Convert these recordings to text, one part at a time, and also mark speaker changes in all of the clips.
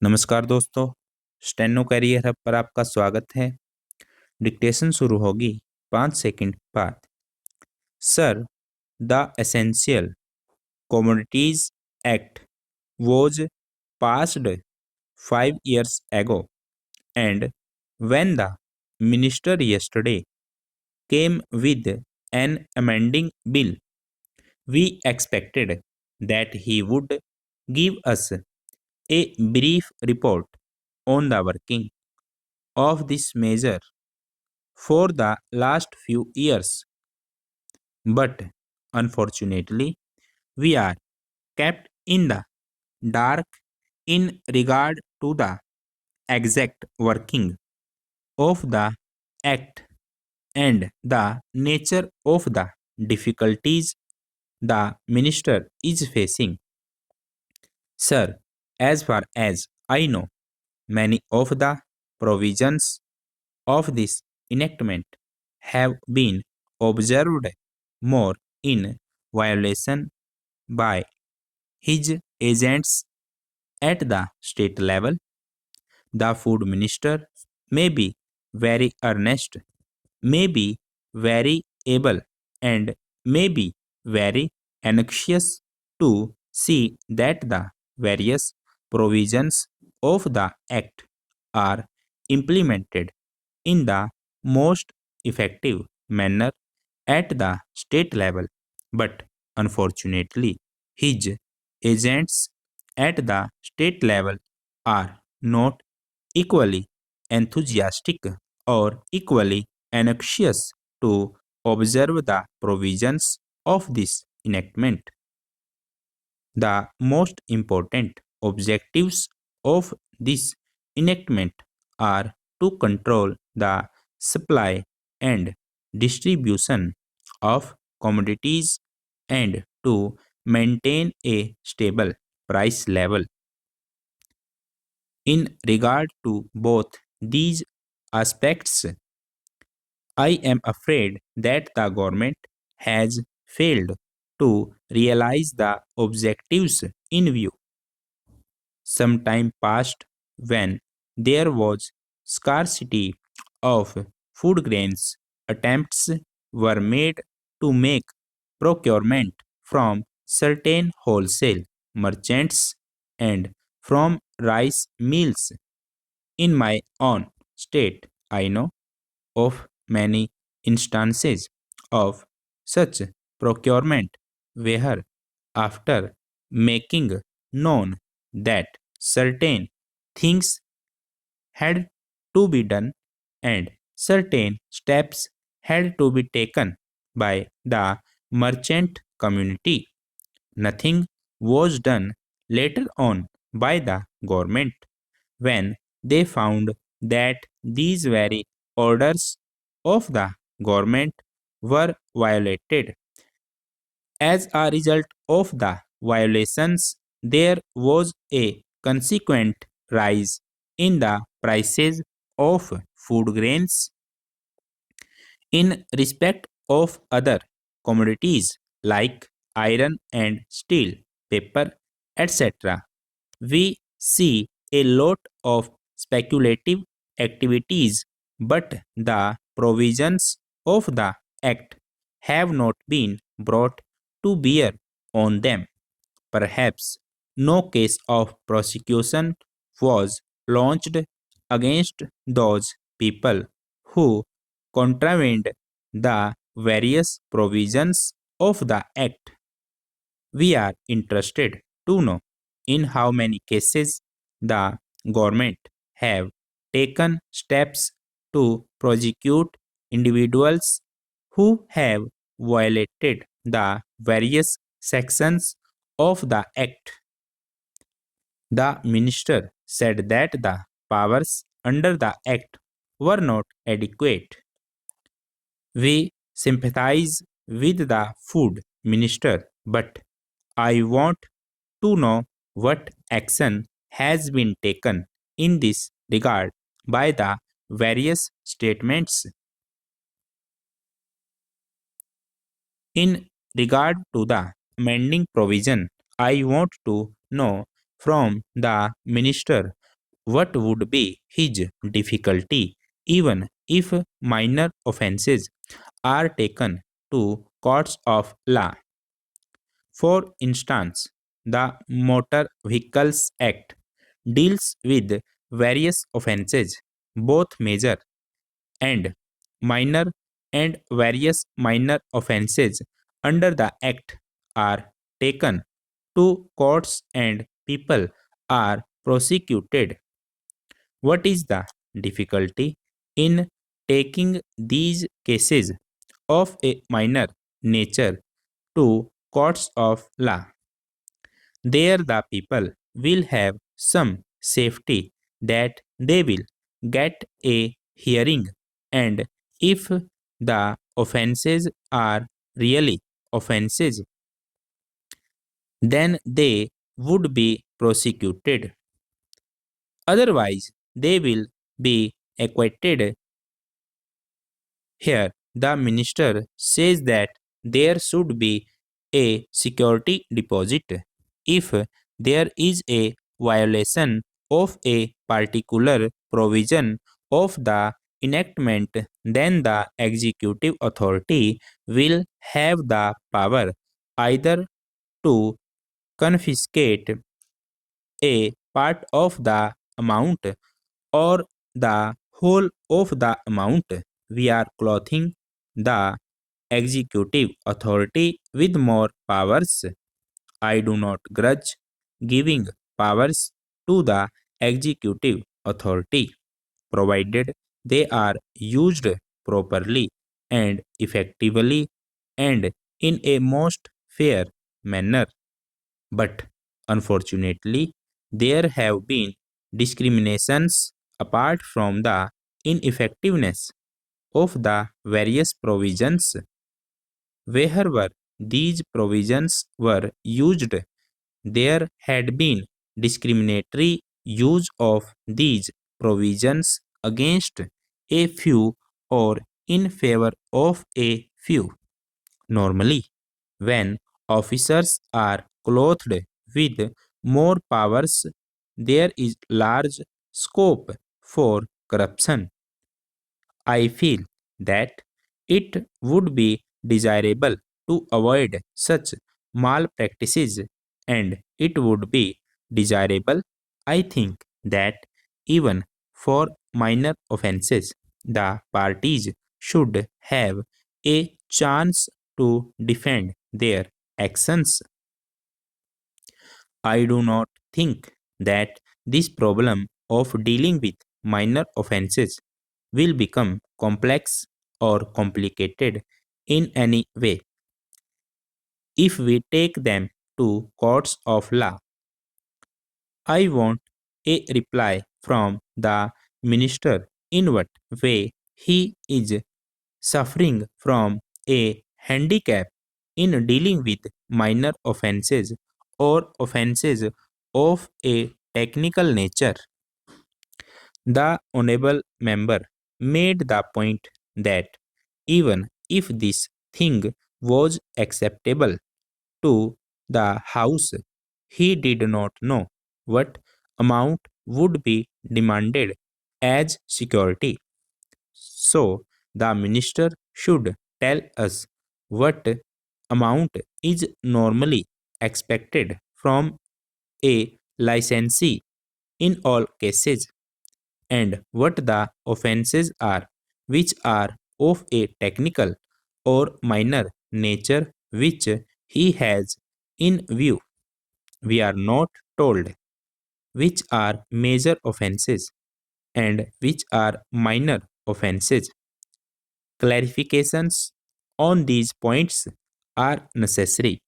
Speaker 1: नमस्कार दोस्तों, steno career hub पर आपका स्वागत है। डिक्टेशन शुरू होगी 5 सेकंड बाद। Sir, the essential commodities act was passed 5 years ago, and when the minister yesterday came with an amending bill, we expected that he would give us a brief report on the working of this measure for the last few years. But unfortunately, we are kept in the dark in regard to the exact working of the Act and the nature of the difficulties the minister is facing. Sir, as far as I know, many of the provisions of this enactment have been observed more in violation by his agents at the state level. The food minister may be very earnest, may be very able, and may be very anxious to see that the various provisions of the Act are implemented in the most effective manner at the state level. But unfortunately, his agents at the state level are not equally enthusiastic or equally anxious to observe the provisions of this enactment. The most important objectives of this enactment are to control the supply and distribution of commodities and to maintain a stable price level. In regard to both these aspects, I am afraid that the government has failed to realize the objectives in view. Some time passed when there was scarcity of food grains. Attempts were made to make procurement from certain wholesale merchants and from rice mills. In my own state, I know of many instances of such procurement where, after making known that certain things had to be done and certain steps had to be taken by the merchant community, nothing was done later on by the government when they found that these very orders of the government were violated. As a result of the violations, there was a consequent rise in the prices of food grains. In respect of other commodities like iron and steel, paper, etc., we see a lot of speculative activities, but the provisions of the Act have not been brought to bear on them. Perhaps no case of prosecution was launched against those people who contravened the various provisions of the Act. We are interested to know in how many cases the government have taken steps to prosecute individuals who have violated the various sections of the Act. The minister said that the powers under the Act were not adequate. We sympathize with the food minister, but I want to know what action has been taken in this regard by the various statements. In regard to the amending provision, I want to know from the minister what would be his difficulty even if minor offenses are taken to courts of law. For instance, the Motor Vehicles Act deals with various offenses, both major and minor, and various minor offenses under the Act are taken to courts and people are prosecuted. What is the difficulty in taking these cases of a minor nature to courts of law? There, the people will have some safety that they will get a hearing, and if the offenses are really offenses, then they would be prosecuted. Otherwise, they will be acquitted. Here, the minister says that there should be a security deposit. If there is a violation of a particular provision of the enactment, then the executive authority will have the power either to confiscate a part of the amount or the whole of the amount. We are clothing the executive authority with more powers. I do not grudge giving powers to the executive authority, provided they are used properly and effectively and in a most fair manner. But unfortunately, there have been discriminations apart from the ineffectiveness of the various provisions. Wherever these provisions were used, there had been discriminatory use of these provisions against a few or in favor of a few. Normally, when officers are clothed with more powers, there is large scope for corruption. I feel that it would be desirable to avoid such malpractices, and it would be desirable, I think, that even for minor offenses, the parties should have a chance to defend their actions. I do not think that this problem of dealing with minor offenses will become complex or complicated in any way if we take them to courts of law. I want a reply from the minister in what way he is suffering from a handicap in dealing with minor offenses or offenses of a technical nature. The honorable member made the point that even if this thing was acceptable to the House, he did not know what amount would be demanded as security. So, the minister should tell us what amount is normally expected from a licensee in all cases and what the offenses are, which are of a technical or minor nature which he has in view. We are not told which are major offenses and which are minor offenses. Clarifications on these points are necessary.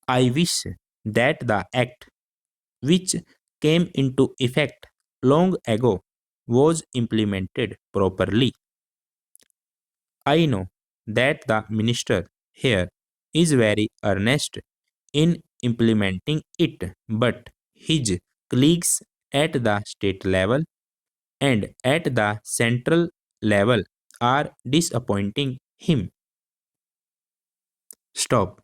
Speaker 1: I wish that the Act, which came into effect long ago, was implemented properly. I know that the minister here is very earnest in implementing it, but his colleagues at the state level and at the central level are disappointing him. Stop.